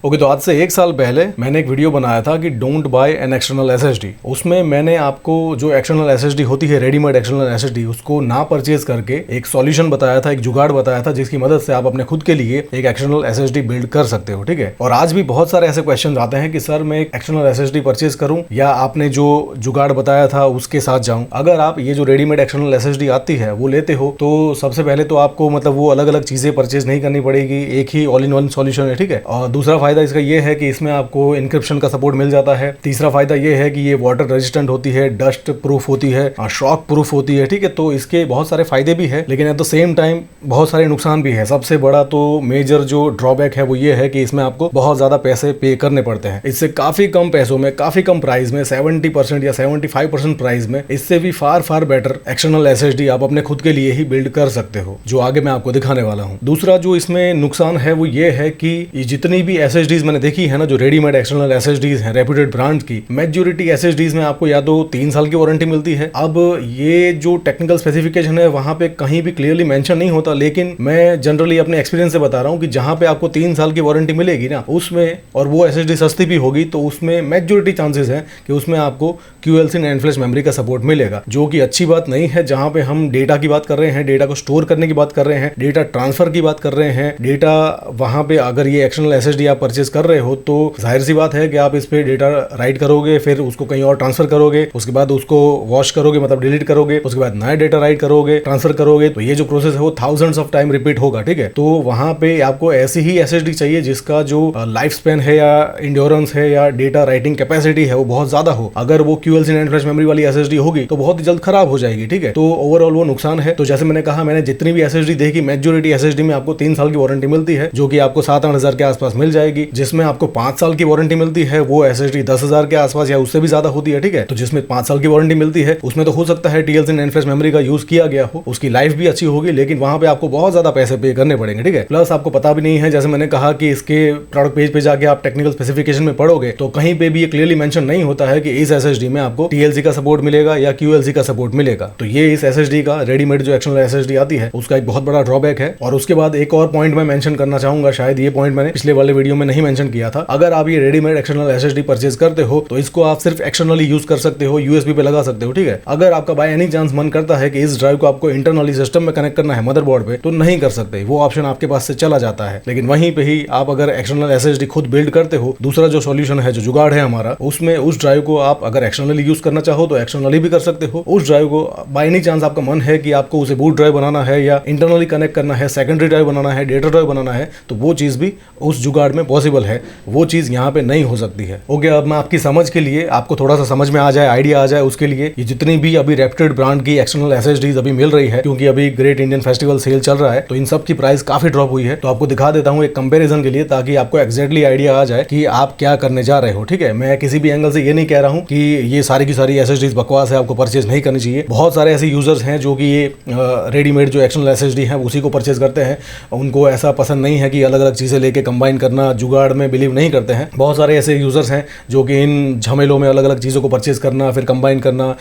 Okay, तो आज से 1 साल पहले मैंने एक वीडियो बनाया था कि don't buy an external SSD. उसमें मैंने आपको जो एक्सटर्नल एसएसडी होती है, रेडीमेड एक्सटर्नल एसएसडी, उसको ना परचेज करके एक सॉल्यूशन बताया था, एक जुगाड़ बताया था, जिसकी मदद से आप अपने खुद के लिए एक एक्सटर्नल एसएसडी बिल्ड कर सकते हो। ठीक है, और आज भी बहुत सारे ऐसे क्वेश्चन आते हैं कि सर मैं एक एक्सटर्नल एसएसडी परचेज करूं या आपने जो जुगाड़ बताया था उसके साथ जाऊं। अगर आप ये जो रेडीमेड एक्सटर्नल एसएसडी आती है वो लेते हो तो सबसे पहले तो आपको मतलब वो अलग अलग चीजें परचेज नहीं करनी पड़ेगी, एक ही ऑल इन वन सॉल्यूशन है। ठीक है, और दूसरा फायदा इसका ये है कि इसमें आपको इंक्रिप्शन का सपोर्ट मिल जाता है। तीसरा फायदा ये है कि ये वाटर रेजिस्टेंट होती है, डस्ट प्रूफ होती है, शॉक प्रूफ होती है। ठीक है, तो इसके बहुत सारे फायदे भी है, लेकिन एट द सेम टाइम बहुत सारे नुकसान भी है। सबसे बड़ा तो मेजर जो ड्रॉबैक है वो ये है कि इसमें आपको बहुत ज्यादा पैसे पे करने पड़ते हैं। इससे काफी कम पैसों में, काफी कम प्राइस में, 70% या 75% प्राइस में, इससे भी फार फार बेटर एक्सटर्नल एसएसडी आप अपने खुद के लिए ही बिल्ड कर सकते हो, जो आगे मैं आपको दिखाने वाला हूँ। दूसरा जो इसमें नुकसान है वो ये है कि जितनी भी एसएसडीज मैंने देखी है ना, जो रेडीमेड एक्सटर्नल एसएसडीज हैं रेप्यूटेड ब्रांड्स की, मेजॉरिटी एसएसडीज में आपको या तो 3 साल की वारंटी मिलती है। अब ये जो टेक्निकल स्पेसिफिकेशन है वहां पे कहीं भी क्लियरली मेंशन नहीं होता, लेकिन मैं जनरली अपने एक्सपीरियंस से बता रहा हूं कि जहां पे आपको 3 साल की वारंटी मिलेगी ना उसमें, और वो एसएसडी सस्ती भी होगी, तो उसमें मेजॉरिटी चांसेस हैं कि उसमें आपको QLC NAND फ्लैश मेमोरी का सपोर्ट मिलेगा, जो कि अच्छी बात नहीं है। जहां पे हम डेटा की बात कर रहे हैं, डेटा को स्टोर करने की बात कर रहे हैं, डेटा ट्रांसफर की बात कर रहे हैं, डेटा वहां पे अगर ये एक्सटर्नल एसएसडी आप परचेज कर रहे हो तो जाहिर सी बात है कि आप इस पे डेटा राइट करोगे, फिर उसको कहीं और ट्रांसफर करोगे, उसके बाद उसको वॉश करोगे, मतलब डिलीट करोगे, उसके बाद नया डेटा राइट करोगे, ट्रांसफर करोगे, तो ये जो प्रोसेस है वो थाउजेंड्स ऑफ टाइम रिपीट होगा। ठीक है, तो वहां पे आपको ऐसी ही एसएसडी चाहिए जिसका जो लाइफ स्पेन है या इंड्योरेंस है या डेटा राइटिंग कैपेसिटी है वो बहुत ज्यादा हो। अगर वो QLC NAND फ्लैश मेमोरी वाली एसएसडी होगी तो बहुत ही जल्द खराब हो जाएगी। ठीक है, तो ओवरऑल वो नुकसान है। तो जैसे मैंने कहा, मैंने जितनी भी एसएसडी देखी, मेजॉरिटी एसएसडी में आपको 3 साल की वारंटी मिलती है, जो कि आपको 7-8 हजार के आसपास मिल जाएगी। जिसमें आपको 5 साल की वारंटी मिलती है वो एसएसडी 10,000 के आसपास या उससे भी ज्यादा होती है। ठीक है, तो जिसमें 5 साल की वारंटी मिलती है उसमें तो हो सकता है TLC NAND फ्लैश मेमोरी का यूज किया गया हो, उसकी लाइफ भी अच्छी होगी, लेकिन वहां पे आपको बहुत ज्यादा पैसे पे करने पड़ेंगे। ठीक है, प्लस आपको पता भी नहीं है, जैसे मैंने कहा कि इसके प्रोडक्ट पेज पे जाके आप टेक्निकल स्पेसिफिकेशन में पढ़ोगे तो कहीं पे भी ये क्लियरली मेंशन नहीं होता है कि इस एसएसडी में आपको TLC का सपोर्ट मिलेगा या QLC का सपोर्ट मिलेगा। तो ये इस एसएसडी का, रेडीमेड जो एक्सटर्नल एसएसडी आती है, उसका एक बहुत बड़ा ड्रॉबैक है। और उसके बाद एक और पॉइंट मैं मेंशन करना चाहूंगा, शायद ये पॉइंट मैंने पिछले वाले वीडियो में नहीं मेंशन किया था। अगर आप ये रेडीमेड एक्सटर्नल एसएसडी परचेज करते हो तो इसको आप सिर्फ एक्सटर्नली यूज कर सकते हो, USB पे लगा सकते हो। ठीक है, अगर आपका बाय एनी चांस मन करता है कि इस ड्राइव को आपको इंटरनली सिस्टम में कनेक्ट करना है मदरबोर्ड पे, तो नहीं कर सकते, वो ऑप्शन आपके पास से चला जाता है। लेकिन वहीं पे ही आप अगर एक्सटर्नल एसएसडी खुद बिल्ड करते हो, दूसरा जो सॉल्यूशन है, जो जुगाड़ है हमारा, उसमें उस ड्राइव को आप अगर एक्सटर्नली यूज करना चाहो तो एक्सटर्नली भी कर सकते हो। उस ड्राइव को बाय एनी चांस आपका मन है कि आपको उसे बूट ड्राइव बनाना है या इंटरनली कनेक्ट करना है, सेकेंडरी ड्राइव बनाना है, डेटा ड्राइव बनाना है, तो वो चीज भी उस जुगाड़ में पॉसिबल है। वो चीज यहाँ पे नहीं हो सकती है। ओके, अब मैं आपकी समझ के लिए, आपको थोड़ा सा समझ में आ जाए, आइडिया आ जाए, उसके लिए ये जितनी भी अभी रेप्यूटेड ब्रांड की एक्सटर्नल एसएसडीज अभी मिल रही है, क्योंकि अभी ग्रेट इंडियन फेस्टिवल सेल चल रहा है, तो इन सब की प्राइस काफी ड्रॉप हुई है। तो आपको दिखा देता हूँ एक कंपेरिजन के लिए, ताकि आपको एक्जैक्टली आइडिया आ जाए कि आप क्या करने जा रहे हो। ठीक है, मैं किसी भी एंगल से ये नहीं कह रहा हूँ कि ये सारी की सारी एसएसडीज बकवास है, आपको परचेज नहीं करनी चाहिए। बहुत सारे ऐसे यूजर्स हैं जो कि ये रेडीमेड जो एक्सटर्नल एसएसडी है उसी को परचेज करते हैं। उनको ऐसा पसंद नहीं है कि अलग अलग चीजें लेके कंबाइन करना, जुगाड़ में बिलीव नहीं करते हैं। बहुत सारे ऐसे यूजर्स हैं जो कि इन झमेलों में अलग अलग चीज़ों को परचेज करना, फिर कंबाइन करना,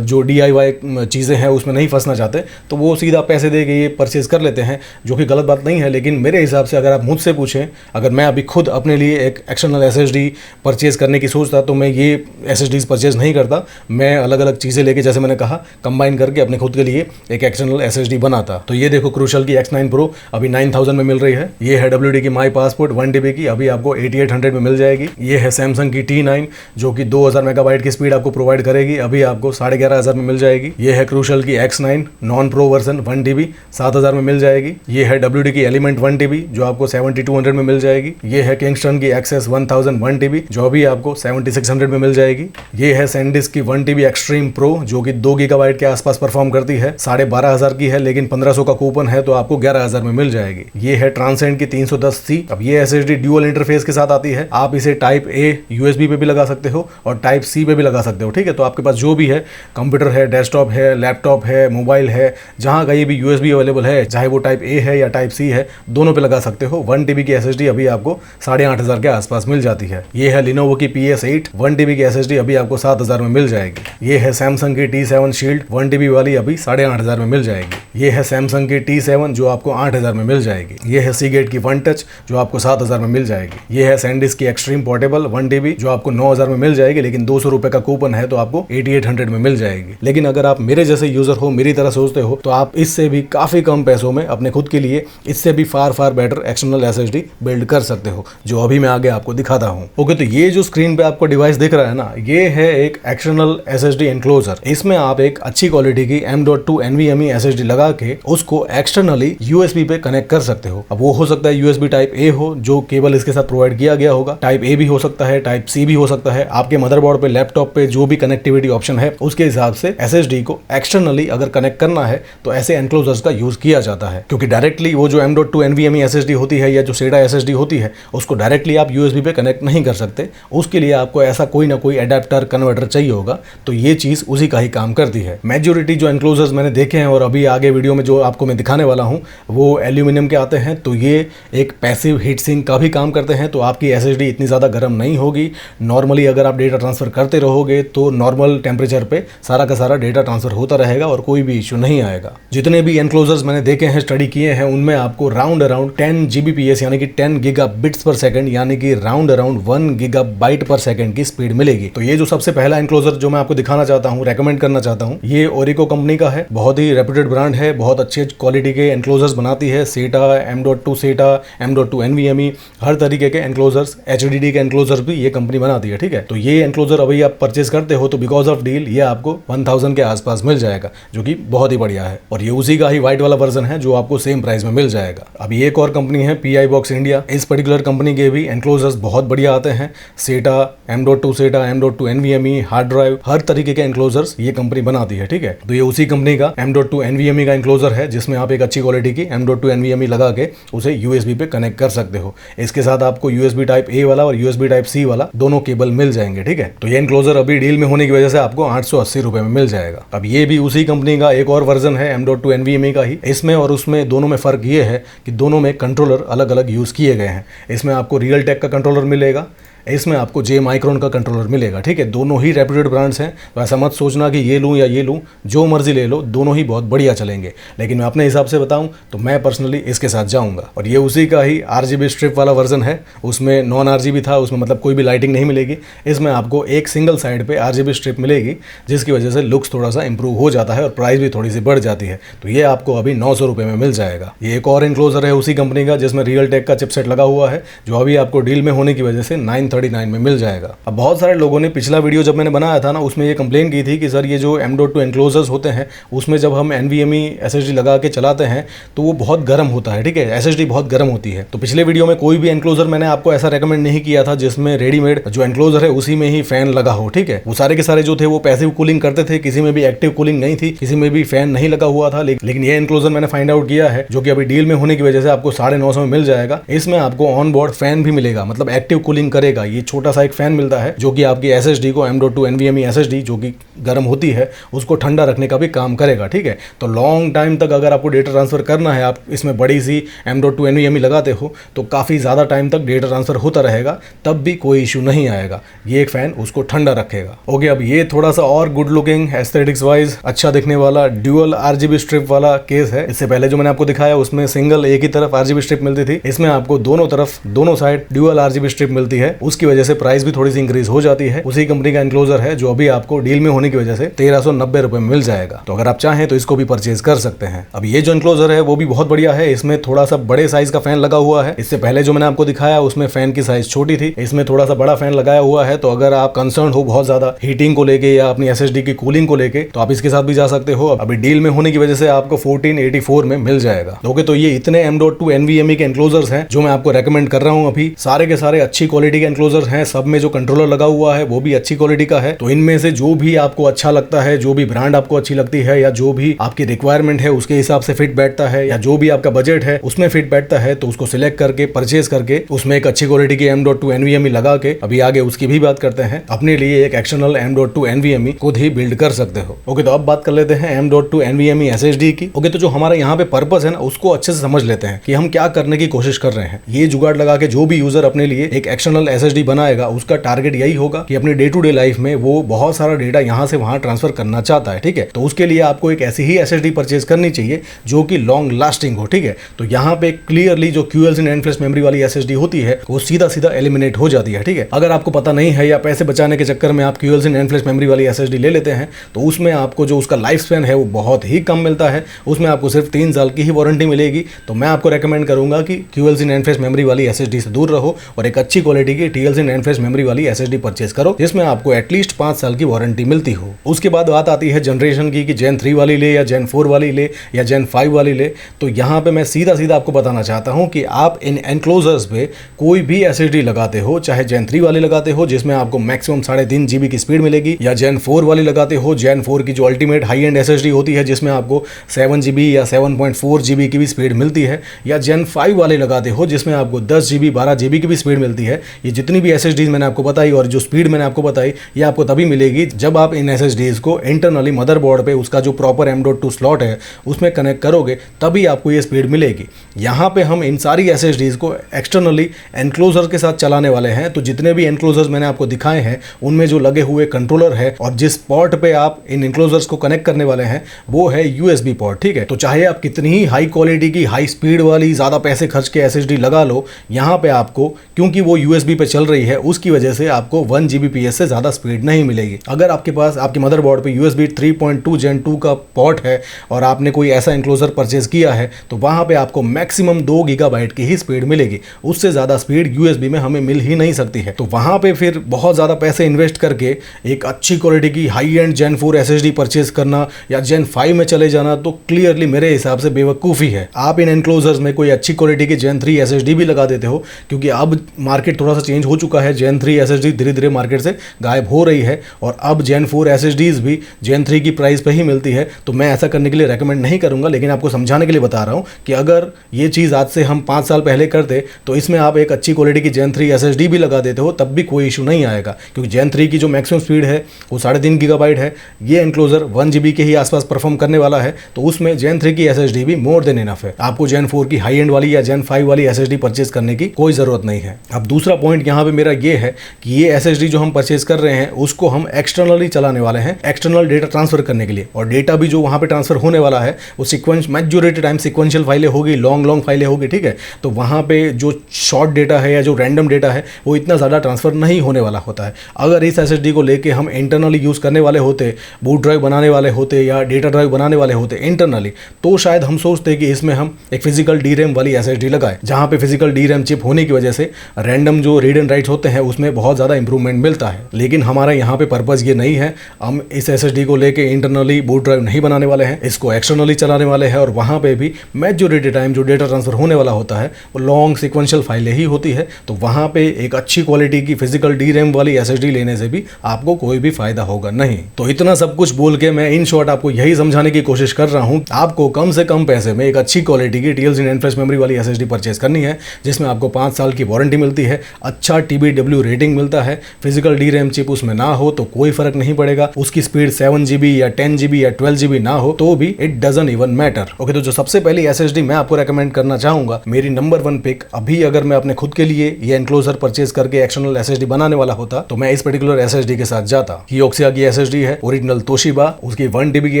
जो DIY चीज़ें हैं उसमें नहीं फंसना चाहते, तो वो सीधा पैसे दे के ये परचेज कर लेते हैं, जो कि गलत बात नहीं है। लेकिन मेरे हिसाब से अगर आप मुझसे पूछें, अगर मैं अभी खुद अपने लिए एक एक्सटर्नल एसएसडी परचेज करने की सोचता तो मैं ये एसएसडीज परचेज नहीं करता। मैं अलग अलग चीज़ें लेके, जैसे मैंने कहा, कंबाइन करके अपने खुद के लिए एक एक्सटर्नल एसएसडी बनाता। तो ये देखो, क्रूशल की X9 Pro अभी 9000 में मिल रही है। ये है WD की माई पासपोर्ट 1 TB की, अभी आपको 8800 में मिल जाएगी। ये है सैमसंग की T9 जो कि 2000 मेगाबाइट की स्पीड आपको प्रोवाइड करेगी, अभी आपको 11,500 में मिल जाएगी। ये है क्रूशल की X9 non pro version 1 TB 7000 में मिल जाएगी। ये है WD की एलिमेंट 1 TB जो आपको 7200 में मिल जाएगी। ये है किंगस्टन की XS 1000 1 TB जो अभी आपको 7600 में मिल जाएगी। ये है सैंडिस्क की 1 TB एक्सट्रीम प्रो जो कि 2 GB के आसपास परफॉर्म करती है, 12,500 की है, लेकिन 1500 का कूपन है तो आपको 11,000 में मिल जाएगी। ये है ट्रांसेंड की 310C। अब ये एसएसडी ड्यूअल इंटरफेस के साथ आती है, आप इसे टाइप A USB पे भी लगा सकते हो और टाइप C पे भी लगा सकते हो। ठीक है, तो आपके पास जो भी है, कंप्यूटर है, डेस्कटॉप है, लैपटॉप है, मोबाइल है, जहां कहीं भी USB अवेलेबल है, चाहे वो टाइप A है या टाइप C है, दोनों पे लगा सकते हो। 1 TB की एसएसडी अभी आपको 8,500 के आसपास मिल जाती है। ये है लिनोवो की PS8 1 TB की एसएसडी अभी आपको 7,000 में मिल जाएगी। ये है सैमसंग की T7 शील्ड 1 TB वाली अभी 8,500 में मिल जाएगी। ये है सैमसंग की T7 जो आपको 8,000 में मिल जाएगी। ये है सीगेट की वन टच जो आपको 7,000 में मिल मिल जाएगी। ये है सैनडिस्क की एक्सट्रीम पोर्टेबल 1 TB जो आपको 9000 में मिल जाएगी, लेकिन 200 रुपए का कूपन है तो आपको 8800 में मिल जाएगी। लेकिन अगर आप मेरे जैसे यूजर हो, मेरी तरह सोचते हो, तो आप इससे भी काफी कम पैसों में अपने खुद के लिए इससे भी far better external SSD build कर सकते हो, जो अभी मैं आगे आपको दिखाता हूं। ओके, तो ये जो स्क्रीन पे आपको डिवाइस दिख रहा है ना, ये है एक एक्सटर्नल SSD एनक्लोजर। इसमें आप एक अच्छी क्वालिटी की M.2 NVMe SSD लगा के उसको एक्सटर्नली USB पे कनेक्ट कर सकते हो। अब वो हो सकता है USB टाइप A हो, जो केबल इसके साथ प्रोवाइड किया गया होगा, टाइप A भी हो सकता है, टाइप C भी हो सकता है। आपके मदरबोर्ड पे, लैपटॉप पे जो भी कनेक्टिविटी ऑप्शन है उसके हिसाब से SSD को एक्सटर्नली अगर कनेक्ट करना है तो ऐसे एनक्लोजर्स का यूज किया जाता है, क्योंकि डायरेक्टली वो जो M.2 NVMe SSD होती है या जो SATA SSD होती है उसको डायरेक्टली आप USB पे कनेक्ट नहीं कर सकते। उसके लिए आपको ऐसा कोई ना कोई एडेप्टर कन्वर्टर चाहिए होगा, तो ये चीज उसी का ही काम करती है। मेजॉरिटी जो एनक्लोजर्स मैंने देखे हैं और अभी आगे वीडियो में जो आपको मैं दिखाने वाला हूं वो एल्यूमिनियम के आते हैं, तो ये एक पैसिव हीट सिंक का भी काम करते हैं, तो आपकी SSD इतनी ज़्यादा गर्म नहीं होगी। नॉर्मली अगर आप डेटा ट्रांसफर करते रहोगे तो नॉर्मल टेम्परेचर पे सारा का सारा डेटा ट्रांसफर होता रहेगा और कोई भी इश्यू नहीं आएगा। जितने भी एनक्लोजर्स मैंने देखे हैं, स्टडी किए हैं, उनमें आपको राउंड अराउंड 10 Gbps यानी कि 10 गीगाबिट्स पर सेकंड यानी कि राउंड अराउंड 1 गीगाबाइट पर सेकंड की स्पीड मिलेगी। तो ये जो सबसे पहला एनक्लोजर जो मैं आपको दिखाना चाहता हूँ, रेकमेंड करना चाहता हूँ, ये ओरिको कंपनी का है। बहुत ही रेप्यूटेड ब्रांड है, बहुत अच्छे क्वालिटी के एनक्लोजर्स बनाती है। SATA, M.2 SATA, M.2 NVMe, हर तरीके के एनक्लोजर्स, HDD के एनक्लोजर्स भी ये कंपनी बनाती है। ठीक है, तो ये एनक्लोजर अभी आप परचेज करते हो तो बिकॉज ऑफ डील ये आपको 1000 के आसपास मिल जाएगा, जो कि बहुत ही बढ़िया है। और ये उसी का ही व्हाइट वाला वर्जन है जो आपको सेम प्राइस में मिल जाएगा। अभी एक और कंपनी है PI Box इंडिया, इस पर्टिकुलर कंपनी के भी एनक्लोजर्स बहुत बढ़िया आते हैं। SATA, M.2 SATA, M.2 NVMe, hard drive, हर तरीके के एनक्लोजर्स ये कंपनी बनाती है। ठीक है, तो ये उसी कंपनी का M.2 NVMe का एनक्लोजर है, जिसमें आप एक अच्छी क्वालिटी की M.2 NVMe लगा के उसे USB पे कनेक्ट कर सकते हो। इसके साथ आपको USB टाइप A वाला और USB टाइप C वाला दोनों केबल मिल जाएंगे। ठीक है, तो ये एनक्लोजर अभी डील में होने की वजह से आपको 880 रुपए में मिल जाएगा। अब ये भी उसी कंपनी का एक और वर्जन है M.2 NVMe का ही। इसमें और उसमें दोनों में फर्क ये है कि दोनों में कंट्रोलर अलग अलग यूज किए गए हैं। इसमें आपको रियलटेक का कंट्रोलर मिलेगा, इसमें आपको J माइक्रोन का कंट्रोलर मिलेगा। ठीक है, दोनों ही रेप्यूटेड ब्रांड्स हैं, तो ऐसा मत सोचना कि ये लूँ या ये लूँ, जो मर्जी ले लो, दोनों ही बहुत बढ़िया चलेंगे। लेकिन मैं अपने हिसाब से बताऊं तो मैं पर्सनली इसके साथ जाऊंगा। और ये उसी का ही RGB स्ट्रिप वाला वर्जन है, उसमें नॉन RGB था, उसमें मतलब कोई भी लाइटिंग नहीं मिलेगी। इसमें आपको एक सिंगल साइड पे RGB स्ट्रिप मिलेगी, जिसकी वजह से लुक्स थोड़ा सा इंप्रूव हो जाता है और प्राइस भी थोड़ी सी बढ़ जाती है। तो ये आपको अभी 900 रुपये में मिल जाएगा। ये एक और एनक्लोजर है उसी कंपनी का, जिसमें रियलटेक का चिपसेट लगा हुआ है, जो अभी आपको डील में होने की वजह से 939 में मिल जाएगा। अब बहुत सारे लोगों ने पिछला वीडियो जब मैंने बनाया था ना, उसमें ये कंप्लेन की थी कि सर ये जो M.2 एनक्लोजर्स होते हैं उसमें जब हम NVMe SSD लगा के चलाते हैं तो वो बहुत गर्म होता है। ठीक है, SSD बहुत गर्म होती है। तो पिछले वीडियो में कोई भी एनक्लोजर मैंने आपको ऐसा रेकमेंड नहीं किया था जिसमें रेडीमेड जो एनक्लोजर है उसी में ही फैन लगा हो। ठीक है, वो सारे के सारे जो थे वो पैसिव कूलिंग करते थे, किसी में भी एक्टिव कूलिंग नहीं थी, किसी में भी फैन नहीं लगा हुआ था। लेकिन ये एनक्लोजर मैंने फाइंड आउट किया है, जो कि अभी डील में होने की वजह से आपको 950 में मिल जाएगा। इसमें आपको ऑन बोर्ड फैन भी मिलेगा, मतलब एक्टिव कूलिंग करेगा। ये छोटा सा एक फैन मिलता है जो कि आपकी SSD को M.2 NVMe SSD जो कि गर्म होती है उसको ठंडा रखने का भी काम करेगा। ठीक है, तो लॉन्ग टाइम तक अगर आपको डेटा ट्रांसफर करना है, आप इसमें बड़ी सी M.2 NVMe लगाते हो तो काफ़ी ज़्यादा टाइम तक डेटा ट्रांसफर होता रहेगा, तब भी कोई इशू नहीं आएगा। ये एक फैन उसको ठंडा रखेगा। ओके, अब ये थोड़ा सा और गुड लुकिंग, एस्थेटिक्स वाइज अच्छा दिखने वाला ड्यूअल RGB स्ट्रिप वाला केस है। इससे पहले जो मैंने आपको दिखाया उसमें सिंगल एक ही तरफ RGB स्ट्रिप मिलती थी, इसमें आपको दोनों तरफ, दोनों साइड ड्यूअल RGB स्ट्रिप मिलती है। उसकी वजह से प्राइस भी थोड़ी सी इंक्रीज हो जाती है। उसी कंपनी का एनक्लोजर है जो अभी आपको डील में होने की वजह से 1390 रुपए में मिल जाएगा। तो अगर आप चाहें तो इसको भी परचेज कर सकते हैं। अब ये जो एनक्लोजर है वो भी बहुत बढ़िया है, इसमें थोड़ा सा बड़े साइज का फैन लगा हुआ है। इससे पहले जो मैंने आपको दिखाया उसमें फैन की साइज छोटी थी, इसमें थोड़ा सा बड़ा फैन लगाया हुआ है। तो अगर आप कंसर्न हो बहुत ज्यादा हीटिंग को लेके या अपनी SSD की कूलिंग को लेके, तो आप इसके साथ भी जा सकते हो। अभी डील में होने की वजह से आपको 1484 में मिल जाएगा। ओके, तो ये इतने M.2 NVMe के एनक्लोजर्स हैं जो मैं आपको रेकमेंड कर रहा हूं। अभी सारे के सारे अच्छी क्वालिटी के एनक्लोजर्स हैं, सब में जो कंट्रोलर लगा हुआ है वो भी अच्छी क्वालिटी का है। तो इनमें से जो भी आपको अच्छा लगता है, जो भी ब्रांड आपको अच्छी लगती है, या जो भी आपकी रिक्वायरमेंट है उसके हिसाब से फिट बैठता है, या जो भी आपका बजट है उसमें फिट बैठता है, तो उसको सिलेक्ट करके परचेज करके उसमें एक अच्छी क्वालिटी की M.2 NVMe लगा के, अभी आगे उसकी भी बात करते हैं, अपने लिए एक एक्सटर्नल M.2 NVMe खुद ही बिल्ड कर सकते हो। ओके, तो अब बात कर लेते हैं M.2 NVMe SSD की। ओके, तो जो हमारा यहाँ पे पर्पस है ना उसको अच्छे से समझ लेते हैं कि हम क्या करने की कोशिश कर रहे हैं। ये जुगाड़ लगा के जो भी यूजर अपने लिए एक एक्सटर्नल SSD बनाएगा उसका टारगेट यही होगा कि अपनी डे टू डे लाइफ में वो बहुत सारा डेटा यहाँ से वहाँ ट्रांसफर करना चाहता है, ठीक है। तो उसके लिए आपको एक ऐसी ही SSD परचेज करनी चाहिए जो कि लॉन्ग लास्टिंग हो, ठीक है। तो यहाँ पे क्लियरली जो QLC NAND फ्लैश मेमोरी वाली SSD होती है वो सीधा सीधा एलिमिनेट हो जाती है, ठीक है। अगर आपको पता नहीं है या पैसे बचाने के चक्कर में आप QLC NANड फ्लैश मेमोरी वाली SSD ले लेते हैं तो उसमें आपको जो उसका लाइफ स्पैन है वो बहुत ही कम मिलता है, उसमें आपको सिर्फ 3 साल की ही वारंटी मिलेगी। तो मैं आपको रेकमेंड करूंगा कि QLC NANड फ्लैश मेमोरी वाली SSD से दूर रहो और एक अच्छी क्वालिटी की TLC NANड फ्लैश मेमोरी वाली SSD परचेज करो जिसमें आपको एटलीस्ट 5 साल की वारंटी मिलती हो। उसके बाद बात आती है जनरेशन की कि Gen 3 वाली ले या Gen 4 वाली ले या Gen 5 वाली ले। तो यहाँ पे मैं सीधा सीधा आपको बताना चाहता हूँ कि आप इन एनक्लोजर्स पे कोई भी SSD लगाते हो, चाहे Gen 3 वाली लगाते हो जिसमें आपको मैक्सिमम 3.5 GB की स्पीड मिलेगी, या Gen 4 वाली लगाते हो, Gen 4 की जो अल्टीमेट हाई एंड SSD होती है जिसमें आपको 7 GB या 7.4 GB की भी स्पीड मिलती है, या Gen 5 वाले लगाते हो जिसमें आपको 10 GB 12 GB की भी स्पीड मिलती है। ये जितनी भी SSDs मैंने आपको बताई और जो स्पीड मैंने आपको बताई ये आपको तभी मिलेगी जब आप इन SSDs को इंटरनली मदरबोर्ड पे उसका जो प्रॉपर M.2 स्लॉट है उसमें कनेक्ट करोगे तभी आपको ये स्पीड मिलेगी। यहाँ पे हम इन सारी SSDs को एक्सटर्नली एनक्लोजर के साथ चलाने वाले हैं। तो जितने भी एनक्लोजर्स मैंने आपको दिखाए हैं उनमें जो लगे हुए कंट्रोलर है और जिस पोर्ट पे आप इन एनक्लोजर्स को कनेक्ट करने वाले हैं वो है USB पोर्ट, ठीक है। तो चाहे आप कितनी ही हाई क्वालिटी की हाई स्पीड वाली ज़्यादा पैसे खर्च के SSD लगा लो, यहाँ पे आपको क्योंकि वो USB पे चल रही है उसकी वजह से आपको 1 Gbps से ज़्यादा स्पीड नहीं मिलेगी। अगर आपके पास आपके मदरबोर्ड पे USB 3.2 Gen 2 का पोर्ट है और आपने कोई ऐसा एनक्लोजर परचेज किया है तो वहाँ पे आपको मैक्सिमम 2 GB की ही स्पीड मिलेगी, उससे ज़्यादा स्पीड USB में हमें मिल ही नहीं सकती है। तो वहाँ पे फिर बहुत ज़्यादा पैसे इन्वेस्ट करके एक अच्छी क्वालिटी की high and Gen 4 SSD purchase करना या Gen 5 में चले जाना तो क्लियरली मेरे हिसाब से बेवकूफ़ी है। आप इन एनक्लोजर्स में कोई अच्छी क्वालिटी की Gen 3 SSD भी लगा देते हो क्योंकि अब मार्केट थोड़ा सा चेंज हो चुका है, Gen 3 SSD धीरे धीरे मार्केट से गायब हो रही है और अब Gen 4 SSDs भी Gen 3 की प्राइस पे ही मिलती है। तो मैं ऐसा करने के लिए रेकमेंड नहीं करूंगा, लेकिन आपको समझाने के लिए बता रहा हूं कि अगर ये चीज़ आज से हम 5 साल पहले करते तो इसमें आप एक अच्छी क्वालिटी की Gen 3 SSD भी लगा देते हो तब भी कोई इशू नहीं आएगा क्योंकि Gen 3 की जो मैक्सिमम स्पीड है वो 3.5 GB है। ये एनक्लोजर 1 GB के ही आसपास परफॉर्म करने वाला है तो उसमें Gen 3 की SSD भी मोर देन इनफ है। आपको Gen 4 की हाई एंड वाली या Gen 5 वाली SSD परचेज करने की कोई ज़रूरत नहीं है। अब दूसरा पॉइंट यहाँ पे मेरा ये है कि ये SSD जो हम परचेज कर रहे हैं उसको हम एक्सटर्नली चलाने वाले हैं, एक्सटर्नल डेटा ट्रांसफर करने के लिए। और डेटा भी जो वहाँ पे ट्रांसफर होने वाला है वो मेजॉरिटी टाइम सिक्वेंशियल फाइलें होगी, लॉन्ग फाइलें होगी, ठीक है। तो वहाँ पे जो शॉर्ट डेटा है या जो रैंडम डेटा है वो इतना ज़्यादा ट्रांसफर नहीं होने वाला होता है। अगर इस SSD को लेके हम इंटरनली यूज़ करने वाले होते, बूट ड्राइव बनाने वाले होते या डेटा ड्राइव बनाने वाले होते इंटरनली, तो शायद हम सोचते कि इसमें हम एक फिजिकल DRAM वाली SSD लगाए जहाँ पे फिजिकल DRAM चिप होने की वजह से रैंडम जो रीड एंड राइट्स होते हैं उसमें बहुत ज़्यादा इंप्रूवमेंट मिलता है। लेकिन हमारा यहाँ पे पर्पज़ ये नहीं है, हम इस SSD को लेके इंटरनली बूट ड्राइव नहीं बनाने वाले हैं, इसको एक्सटर्नली चलाने वाले हैं। और वहाँ पे भी मेजॉरिटी टाइम जो डेटा ट्रांसफर होने वाला होता है वो लॉन्ग सिक्वेंशियल फाइलें ही होती है। तो वहाँ पे एक अच्छी क्वालिटी की फिजिकल DRAM वाली SSD लेने से भी आपको कोई भी फायदा होगा नहीं। तो इतना सब कुछ बोल के मैं इन शॉर्ट आपको यही समझाने की कोशिश कर रहा हूँ, आपको कम से कम पैसे में एक अच्छी क्वालिटी की TLC NAND फ्लैश मेमोरी वाली SSD परचेज करनी है जिसमें आपको 5 साल की वारंटी मिलती है, अच्छा TBW रेटिंग मिलता है, फिजिकल DRAM चिप उसमें ना हो तो कोई फर्क नहीं पड़ेगा, उसकी स्पीड 7 GB या 10 GB या 12 GB ना हो तो भी it doesn't even matter. Okay, तो जो सबसे पहली SSD मैं आपको रेकमेंड करना चाहूंगा, मेरी नंबर 1 पिक, अभी अगर मैं अपने खुद के लिए ये एनक्लोजर परचेज करके एक्सटर्नल SSD बनाने वाला होता तो मैं इस पर्टिकुलर SSD के साथ जाता। Kioxia की SSD है, ओरिजिनल तोशिबा, उसकी 1 TB की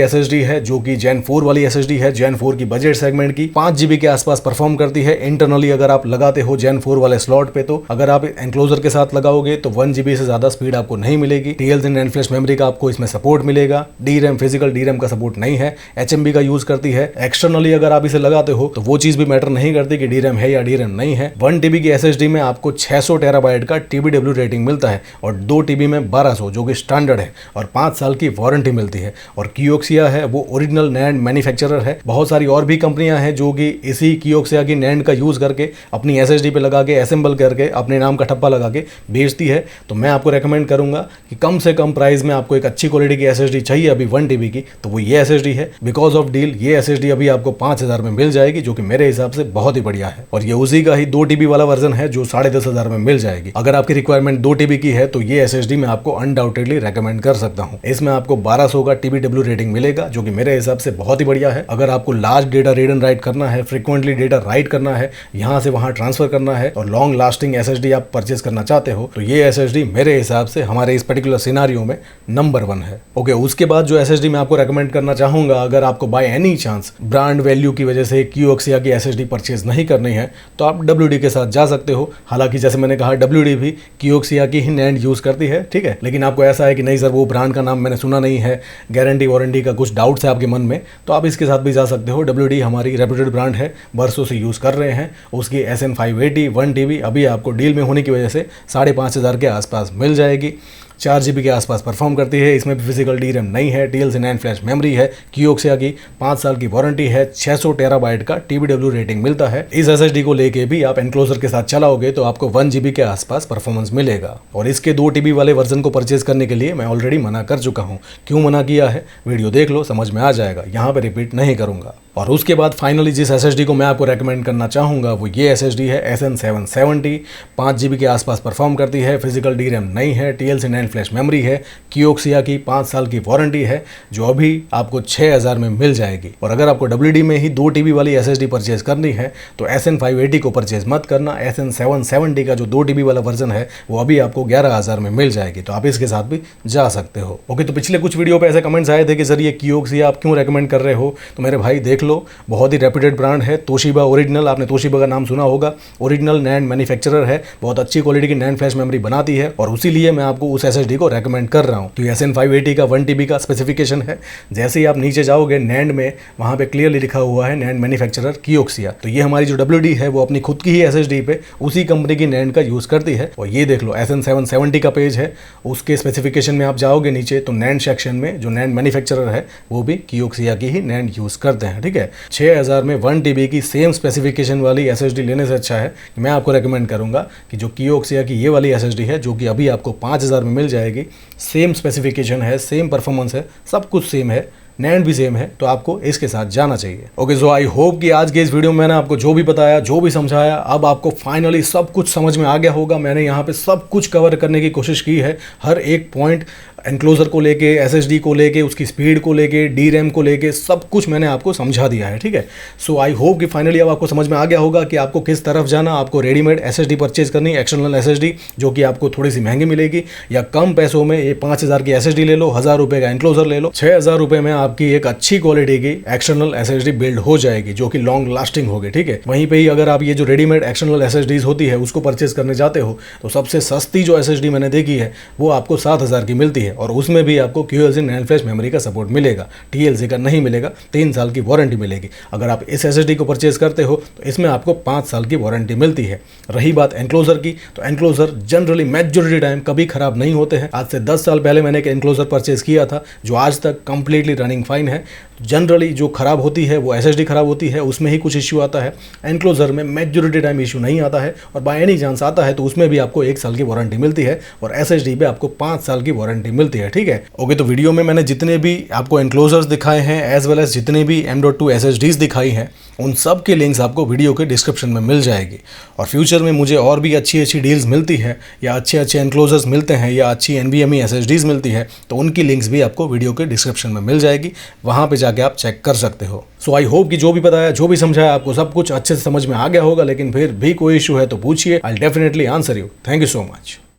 SSD है जो कि Gen 4 वाली SSD है, Gen 4 की बजट सेगमेंट की, 5 GB के आसपास परफॉर्म करती है इंटरनली अगर आप लगाते हो Gen 4 वाले स्लॉट पे। तो अगर आप एनक्लोजर के साथ लगाओगे तो 1 GB से ज्यादा स्पीड आपको नहीं मिलेगी। TLC NAND फ्लैश मेमोरी का आपको इसमें सपोर्ट मिलेगा, DRAM फिजिकल DRAM का सपोर्ट नहीं है, HMB का यूज करती है। एक्सटर्नली अगर आप इसे लगाते हो तो वो चीज भी मैटर नहीं करती कि DRAM है या DRAM नहीं है। 1 TB की SSD में आपको 600 TB का TBW रेटिंग मिलता है और 2 TB में 1200 जो कि स्टैंडर्ड है और 5 साल की वारंटी मिलती है। और Kioxia है वो ओरिजिनल NAND मैन्युफैक्चरर है। बहुत सारी और भी कंपनियां हैं जो कि इसी Kioxia की NAND का यूज करके अपनी SSD पे लगा के असेंबल करके अपने नाम का ठप्पा लगा के बेचती है। तो मैं आपको रेकमेंड करूंगा कि कम से कम प्राइस में आपको एक अच्छी क्वालिटी की SSD चाहिए अभी 1 TB की तो वो ये SSD है। बिकॉज ऑफ डील ये SSD अभी आपको 5000 में मिल जाएगी जो कि मेरे हिसाब से बहुत ही बढ़िया है। और ये उसी का ही 2 TB वाला वर्जन है जो 10,500 में मिल जाएगी। अगर आपकी रिक्वायरमेंट 2 TB की है तो ये SSD मैं आपको अनडाउटेडली रेकमेंड कर सकता हूँ। इसमें आपको 1200 का TBW रेटिंग मिलेगा जो कि मेरे हिसाब से बहुत ही बढ़िया है। अगर आपको large data read and right करना है, फ्रीक्वेंटली डेटा राइट करना है, यहाँ से वहाँ ट्रांसफर करना है और लॉन्ग लास्टिंग SSD आप परचेज करना चाहते हो तो ये SSD मेरे हिसाब से हमारे इस पर्टिकुलर सिनारियो में नंबर 1 है। ओके, उसके बाद जो SSD मैं आपको रेकमेंड करना चाहूँगा, अगर आपको by any chance brand value की वजह से Kioxia की SSD परचेज नहीं करनी है तो आप WD के साथ जा सकते हो। हालांकि जैसे मैंने कहा WD भी Kioxia की ही NAND यूज़ करती है, ठीक है, लेकिन आपको ऐसा है कि नहीं सर वो ब्रांड का नाम मैंने सुना नहीं है, गारंटी वारंटी का कुछ डाउट्स है आपके मन में, तो आप इसके साथ भी जा सकते हो। WD हमारी रेप्यूटेड ब्रांड है, बरसों से यूज़ कर रहे हैं। उसकी SN580 1 TB अभी आपको डील में होने की वजह से 5,500 के आसपास मिल जाएगी। 4 GB के आसपास परफॉर्म करती है। इसमें भी फिजिकल DRAM नहीं है, TLC 9 फ्लैश मेमोरी है। Kioxia की 5 साल की वारंटी है। 600 टेराबाइट का TBW रेटिंग मिलता है। इस SSD को लेके भी आप एनक्लोजर के साथ चलाओगे तो आपको 1 GB के आसपास परफॉर्मेंस मिलेगा। और इसके 2 TB वाले वर्जन को परचेज करने के लिए मैं ऑलरेडी मना कर चुका हूँ। क्यों मना किया है वीडियो देख लो, समझ में आ जाएगा, यहाँ पे रिपीट नहीं करूँगा। और उसके बाद फाइनली जिस SSD को मैं आपको रेकमेंड करना चाहूँगा वो ये SSD है SN770। 5 GB के आसपास परफॉर्म करती है, फिजिकल DRAM नहीं है, TLC 9 फ्लैश मेमोरी है, Kioxia की 5 साल की वारंटी है, जो अभी आपको 6,000 में मिल जाएगी। और अगर आपको WD में ही 2 TB वाली SSD परचेज करनी है तो SN580 को परचेज मत करना। SN770 का जो 2 TB वाला वर्जन है वो अभी आपको 11,000 में मिल जाएगी, तो आप इसके साथ भी जा सकते हो। ओके, तो पिछले कुछ वीडियो पे ऐसे कमेंट्स आए थे कि सर ये Kioxia आप क्यों रेकमेंड कर रहे हो, तो मेरे भाई देख लो, बहुत ही रेप्यूटेड ब्रांड है। तोशिबा ओरिजिनल, आपने तोशिबा का नाम सुना होगा, ओरिजिनल NAND मैन्युफैक्चरर है, बहुत अच्छी क्वालिटी की NAND फ्लैश मेमोरी बनाती है और उसीलिए मैं आपको उस SSD को रेकमेंड कर रहा हूँ। तो SN580 का 1 TB का स्पेसिफिकेशन है। जैसे ही आप नीचे जाओगे NAND में, वहाँ पे क्लियरली लिखा हुआ है NAND मैन्युफैक्चरर Kioxia। तो ये हमारी जो WD है वो अपनी खुद की ही SSD पे उसी कंपनी की NAND का यूज़ करती है। और ये देख लो SN770 का पेज है, उसके स्पेसिफिकेशन में आप जाओगे नीचे तो NAND सेक्शन में जो NAND मैन्युफैक्चरर है वो भी Kioxia की ही NAND यूज़ करते हैं, ठीक है। 6,000 में 1 TB की सेम स्पेसिफिकेशन वाली SSD लेने से अच्छा है कि मैं आपको रेकमेंड करूंगा कि जो Kioxia की ये वाली SSD है जो कि अभी आपको 5,000 में मिल जाएगी, सेम स्पेसिफिकेशन है, सेम परफॉर्मेंस है, सब कुछ सेम है, NAND भी सेम है, तो आपको इसके साथ जाना चाहिए। ओके, सो आई होप कि आज के इस वीडियो में मैंने आपको जो भी बताया, जो भी समझाया, अब आपको फाइनली सब कुछ समझ में आ गया होगा। मैंने यहाँ पे सब कुछ कवर करने की कोशिश की है, हर एक पॉइंट, एनक्लोजर को लेके, SSD को लेके, उसकी स्पीड को लेके, DRAM को लेके, सब कुछ मैंने आपको समझा दिया है, ठीक है। सो आई होप कि फाइनली अब आपको समझ में आ गया होगा कि आपको किस तरफ जाना। आपको रेडीमेड SSD परचेज करनी, एक्सटर्नल SSD जो कि आपको थोड़ी सी महंगी मिलेगी, या कम पैसों में ये 5,000 की SSD ले लो, 1,000 रुपये का एनक्लोजर ले लो, 6,000 रुपये में आपकी एक अच्छी क्वालिटी की एक्सटर्नल SSD बिल्ड हो जाएगी जो कि लॉन्ग लास्टिंग होगी, ठीक है। वहीं पे ही अगर आप ये जो रेडीमेड एक्सटर्नल SSDs होती है उसको परचेज करने जाते हो तो सबसे सस्ती जो SSD मैंने देखी है वो आपको 7,000 की मिलती है और उसमें भी आपको QLC 9 फ्लैश मेमोरी का सपोर्ट मिलेगा, TLC का नहीं मिलेगा, 3 साल की वारंटी मिलेगी। अगर आप इस SSD को परचेज करते हो तो इसमें आपको 5 साल की वारंटी मिलती है। रही बात एनक्लोजर की, तो एनक्लोजर जनरली मेजॉरिटी टाइम कभी खराब नहीं होते हैं। आज से 10 साल पहले मैंने एक एनक्लोजर परचेज किया था जो आज तक कंप्लीटली रनिंग फाइन है। जनरली जो खराब होती है वो SSD खराब होती है, उसमें ही कुछ इश्यू आता है। एनक्लोजर में मेजॉरिटी टाइम इश्यू नहीं आता है और बाय एनी चांस आता है तो उसमें भी आपको 1 साल की वारंटी मिलती है और SSD पे आपको 5 साल की वारंटी मिलती है, ठीक है। ओके, तो वीडियो में मैंने जितने भी आपको एनक्लोजर्स दिखाए हैं एज वेल एज जितने भी M.2 SSDs दिखाई हैं उन सब के लिंक्स आपको वीडियो के डिस्क्रिप्शन में मिल जाएगी। और फ्यूचर में मुझे और भी अच्छी अच्छी डील्स मिलती है या अच्छे एनक्लोजर्स मिलते हैं या अच्छी NVMe SSDs मिलती है तो उनकी लिंक्स भी आपको वीडियो के डिस्क्रिप्शन में मिल जाएगी, वहाँ पे जाके आप चेक कर सकते हो। सो आई होप कि जो भी बताया, जो भी समझाया, आपको सब कुछ अच्छे से समझ में आ गया होगा। लेकिन फिर भी कोई इशू है तो पूछिए, I will definitely answer you. Thank you so much.